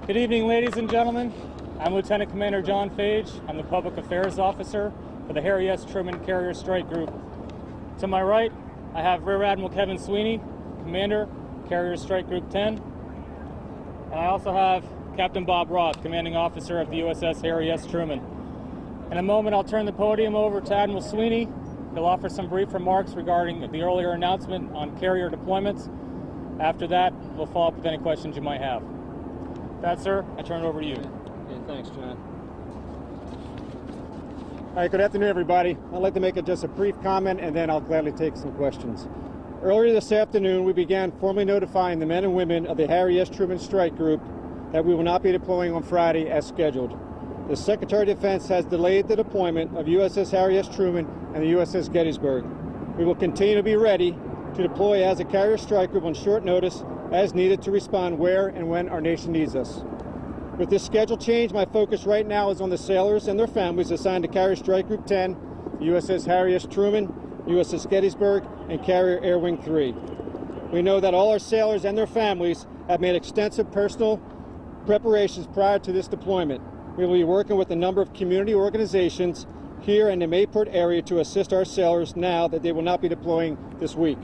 Good evening, ladies and gentlemen. I'm Lieutenant Commander John Fage. I'm the Public Affairs Officer for the Harry S Truman Carrier Strike Group. To my right, I have Rear Admiral Kevin Sweeney, Commander, Carrier Strike Group 10. And I also have Captain Bob Roth, Commanding Officer of the USS Harry S Truman. In a moment, I'll turn the podium over to Admiral Sweeney. He'll offer some brief remarks regarding the earlier announcement on carrier deployments. After that, we'll follow up with any questions you might have. With that, sir, I turn it over to you. Yeah, thanks, John. All right, good afternoon, everybody. I'd like to make just a brief comment, and then I'll gladly take some questions. Earlier this afternoon, we began formally notifying the men and women of the Harry S Truman Strike Group that we will not be deploying on Friday as scheduled. The Secretary of Defense has delayed the deployment of USS Harry S Truman and the USS Gettysburg. We will continue to be ready to deploy as a carrier strike group on short notice as needed to respond where and when our nation needs us. With this schedule change, my focus right now is on the sailors and their families assigned to Carrier Strike Group 10, the USS Harry S Truman, USS Gettysburg, and Carrier Air Wing 3. We know that all our sailors and their families have made extensive personal preparations prior to this deployment. We will be working with a number of community organizations here in the Mayport area to assist our sailors now that they will not be deploying this week.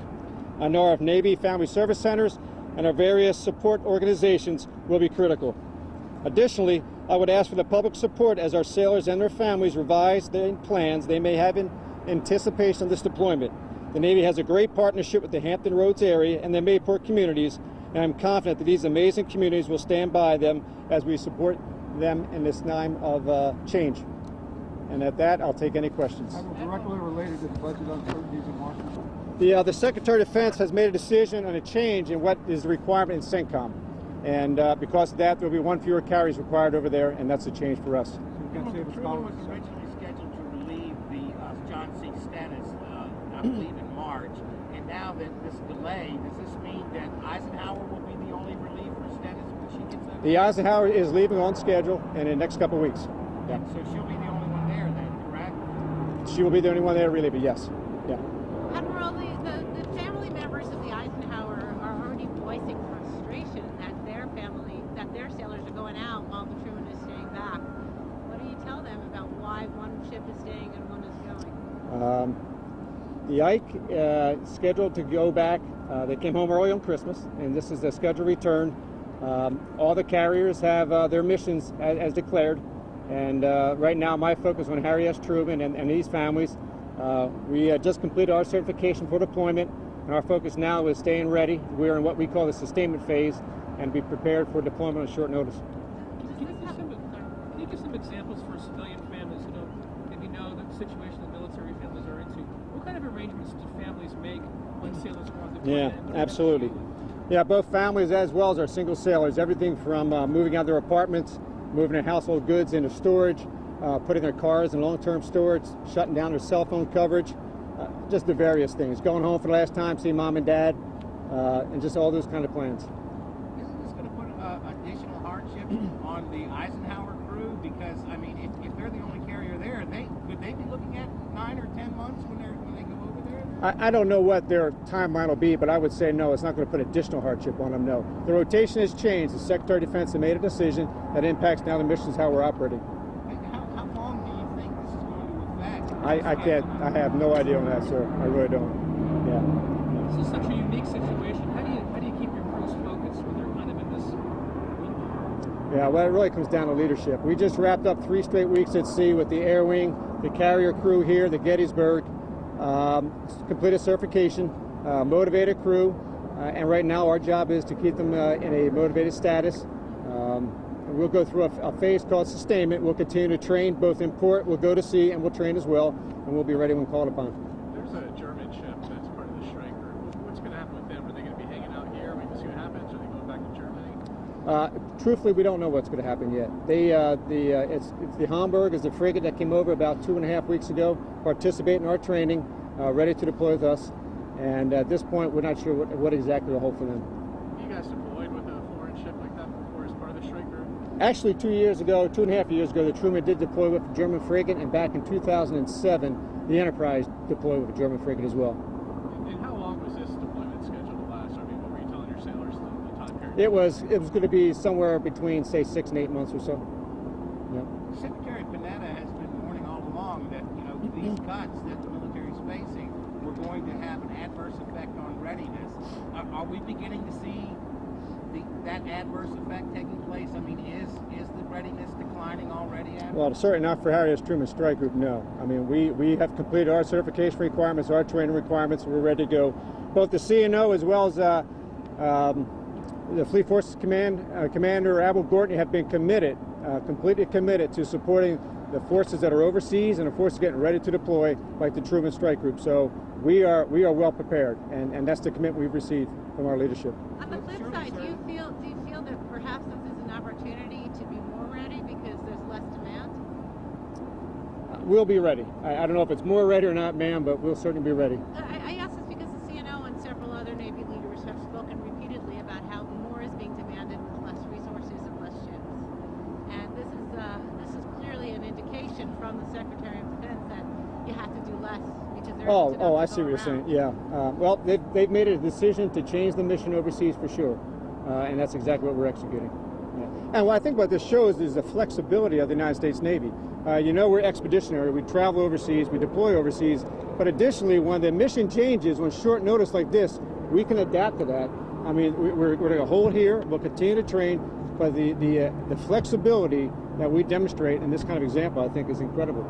I know our Navy Family Service Centers and our various support organizations will be critical. Additionally, I would ask for the public support as our sailors and their families revise their plans they may have in anticipation of this deployment. The Navy has a great partnership with the Hampton Roads area and the Mayport communities, and I'm confident that these amazing communities will stand by them as we support them in this time of change. And at that, I'll take any questions. Directly related to the budget uncertainties in Washington. The Secretary of Defense has made a decision on a change in what is the requirement in CENTCOM. And because of that, there will be one fewer carriers required over there, and that's a change for us. Truman was originally scheduled to relieve the John C. Stennis, I believe in March, and now that this delay, does this mean that Eisenhower will be the only relief for Stennis when she gets over? The Eisenhower is leaving on schedule in the next couple of weeks. Yeah. And so she'll be the only one there then, correct? She will be the only one there, really, but yes. Yeah. Admiral, the family members of the Eisenhower are already voicing frustration that their sailors are going out while the Truman is staying back. What do you tell them about why one ship is staying and one is going? The Ike scheduled to go back. They came home early on Christmas, and this is the scheduled return. All the carriers have their missions as declared, and right now my focus on Harry S Truman and these families. We just completed our certification for deployment, and our focus now is staying ready. We're in what we call the sustainment phase, and be prepared for deployment on short notice. Can you give some examples for civilian families who don't maybe know the situation the military families are into? What kind of arrangements do families make when sailors go on deployment? Yeah, absolutely. Yeah, both families as well as our single sailors. Everything from moving out of their apartments, moving their household goods into storage, putting their cars in long-term storage, shutting down their cell phone coverage, just the various things. Going home for the last time, see mom and dad, and just all those kind of plans. Isn't this going to put additional hardship on the Eisenhower crew? Because, I mean, if they're the only carrier there, could they be looking at 9 or 10 months when they go over there? I don't know what their timeline will be, but I would say no, it's not going to put additional hardship on them, no. The rotation has changed. The Secretary of Defense has made a decision that impacts now the missions, how we're operating. How long do you think this is going to affect? I have no idea on that, sir. I really don't. Yeah. This is such a unique situation. How do you keep your crews focused when they're kind of in this limbo? Yeah, well, it really comes down to leadership. We just wrapped up 3 straight weeks at sea with the Air Wing, the carrier crew here, the Gettysburg, completed certification, motivated crew, and right now our job is to keep them in a motivated status. We'll go through a phase called sustainment. We'll continue to train both in port, we'll go to sea, and we'll train as well, and we'll be ready when called upon. There's a German ship that's part of the strike group. What's going to happen with them? Are they going to be hanging out here? We can see what happens. Are they going back to Germany? Truthfully, we don't know what's going to happen yet. It's the Hamburg is the frigate that came over about 2.5 weeks ago, participating in our training, ready to deploy with us. And at this point, we're not sure what exactly to hold for them. You guys deployed with a foreign ship like that before as part of the strike group? Actually, 2.5 years ago, the Truman did deploy with a German frigate, and back in 2007, the Enterprise deployed with a German frigate as well. And how long was this deployment scheduled to last? I mean, what were you telling your sailors the time period? It was going to be somewhere between, say, 6 and 8 months or so. Yep. Secretary Panetta has been warning all along that these cuts that the military is facing were going to have an adverse effect on readiness. Are we beginning to see that adverse effect taking place? I mean, is the readiness declining already? Well, certainly not for Harry S Truman Strike Group, no. I mean, we have completed our certification requirements, our training requirements. We're ready to go. Both the CNO as well as the Fleet Forces Commander Admiral Gortney have been committed, completely committed to supporting the forces that are overseas and the forces getting ready to deploy, like the Truman Strike Group. So we are well prepared, and that's the commitment we've received from our leadership. On the flip side, do you feel that perhaps this is an opportunity to be more ready because there's less demand? We'll be ready. I don't know if it's more ready or not, ma'am, but we'll certainly be ready. I ask this because the CNO and several other Navy leaders have spoken repeatedly about how more is being demanded with less resources and less ships. And this is clearly an indication from the Secretary of Defense that you have to do less because there isn't enough I to see go what you're around. saying. Yeah. Well, they've made a decision to change the mission overseas for sure, and that's exactly what we're executing. Yeah. And what I think what this shows is the flexibility of the United States Navy. We're expeditionary. We travel overseas, we deploy overseas, but additionally, when the mission changes, on short notice like this, we can adapt to that. I mean, we're going to hold here. We'll continue to train, but the flexibility that we demonstrate in this kind of example, I think, is incredible.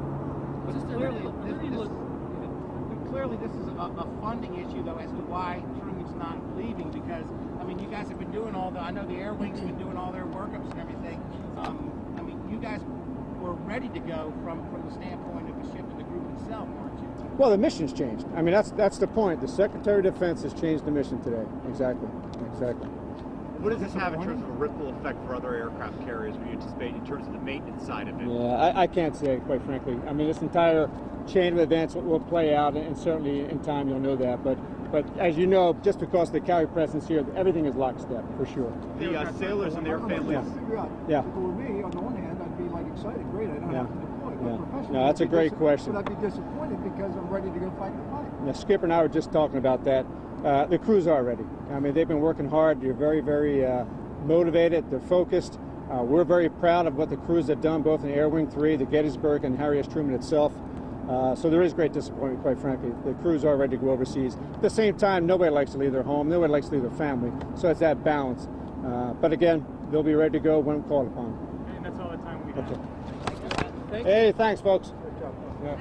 Clearly, this is a funding issue, though, as to why Truman's not leaving. Because I mean, you guys have been doing I know the Air Wing's been doing all their workups and everything. I mean, you guys were ready to go from the standpoint of the ship and the group itself, weren't you? Well, the mission's changed. I mean, that's the point. The Secretary of Defense has changed the mission today. Exactly. What does this have in terms of a ripple effect for other aircraft carriers when you anticipate in terms of the maintenance side of it? Yeah, I can't say, quite frankly. I mean, this entire chain of events will play out, and certainly in time you'll know that. But as you know, just because of the carrier presence here, everything is lockstep, for sure. The sailors and their families. Yeah. If it were me, on the one hand, I'd be like excited, great, I don't have to deploy. But professionally, No, that's a great question. But I'd be disappointed because I'm ready to go fight the fight. Now, Skipper and I were just talking about that. The crews are ready. I mean, they've been working hard. They're very, very motivated. They're focused. We're very proud of what the crews have done, both in Air Wing 3, the Gettysburg, and Harry S Truman itself. So there is great disappointment, quite frankly. The crews are ready to go overseas. At the same time, nobody likes to leave their home. Nobody likes to leave their family. So it's that balance. But again, they'll be ready to go when called upon. And that's all the time we have. Okay. Hey, thanks, folks. Good job. Yeah.